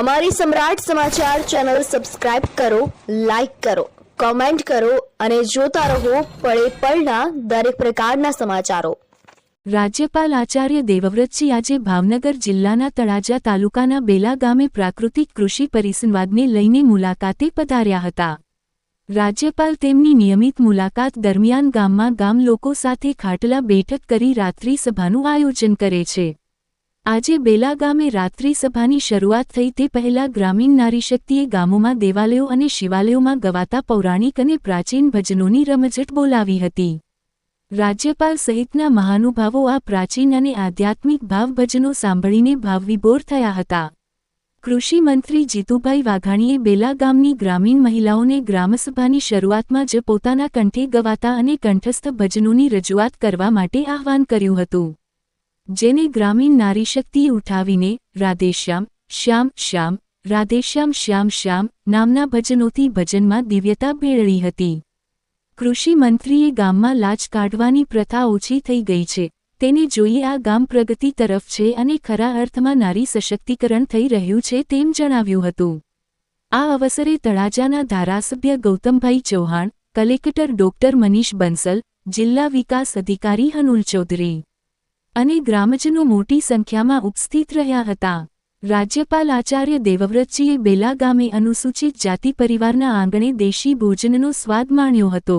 અમારી સમ્રાટ સમાચાર ચેનલ સબસ્ક્રાઇબ કરો, લાઈક કરો, કોમેન્ટ કરો અને જોતા રહો પળે પળના દરેક પ્રકારના સમાચારો। રાજ્યપાલ આચાર્ય દેવવ્રતજી આજે ભાવનગર જિલ્લાના તળાજા તાલુકાના બેલા ગામે પ્રાકૃતિક કૃષિ પરિસંવાદને લઈને મુલાકાતે પધાર્યા હતા। રાજ્યપાલ તેમની નિયમિત મુલાકાત દરમિયાન ગામમાં ગામ લોકો સાથે ખાટલા બેઠક કરી રાત્રિ સભાનું આયોજન કરે છે। આજે બેલા ગામે રાત્રિ સભાની શરૂઆત થઈ તે પહેલા ગ્રામીણ નારીશક્તિએ ગામોમાં દેવાલયો અને શિવાલયોમાં ગવાતા પૌરાણિક અને પ્રાચીન ભજનોની રમઝટ બોલાવી હતી। રાજ્યપાલ સહિતના મહાનુભાવો આ પ્રાચીન અને આધ્યાત્મિક ભાવ ભજનો સાંભળીને ભાવવિભોર થયા હતા। કૃષિ મંત્રી જીતુભાઈ વાઘાણીએ બેલા ગામની ગ્રામીણ મહિલાઓને ગ્રામસભાની શરૂઆતમાં જ પોતાના કંઠે ગવાતા અને કંઠસ્થ ભજનોની રજૂઆત કરવા માટે આહ્વાન કર્યું હતું, જેને ગ્રામીણ નારીશક્તિએ ઉઠાવીને રાધેશ્યામ શ્યામ શ્યામ, રાધેશ્યામ શ્યામ શ્યામ નામના ભજનોથી ભજનમાં દિવ્યતા ભેળવી હતી। કૃષિ મંત્રીએ ગામમાં લાજ કાઢવાની પ્રથા ઓછી થઈ ગઈ છે, તેને જોઈએ આ ગામ પ્રગતિ તરફ છે અને ખરા અર્થમાં નારી સશક્તિકરણ થઈ રહ્યું છે તેમ જણાવ્યું હતું। આ અવસરે તળાજાના ધારાસભ્ય ગૌતમભાઈ ચૌહાણ, કલેક્ટર ડોક્ટર મનીષ બંસલ, જિલ્લા વિકાસ અધિકારી હનુલ ચૌધરી અને ગ્રામજનો મોટી સંખ્યામાં ઉપસ્થિત રહ્યા હતા। રાજ્યપાલ આચાર્ય દેવવ્રતજીએ બેલા ગામે અનુસૂચિત જાતિ પરિવારના આંગણે દેશી ભોજનનો સ્વાદ માણ્યો હતો।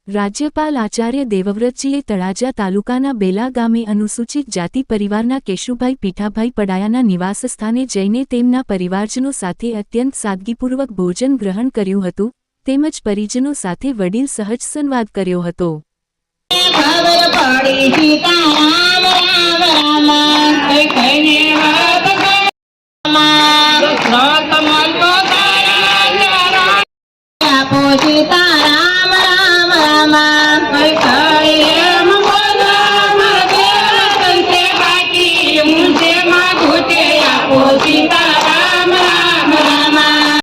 રાજ્યપાલ આચાર્ય દેવવ્રતજીએ તળાજા તાલુકાના બેલા ગામે અનુસૂચિત જાતિ પરિવારના કેશુભાઈ પીઠાભાઈ પડાયાના નિવાસસ્થાને જઈને તેમના પરિવારજનો સાથે અત્યંત સાદગીપૂર્વક ભોજન ગ્રહણ કર્યું હતું, તેમજ પરિજનો સાથે વડીલ સહજ સંવાદ કર્યો હતો।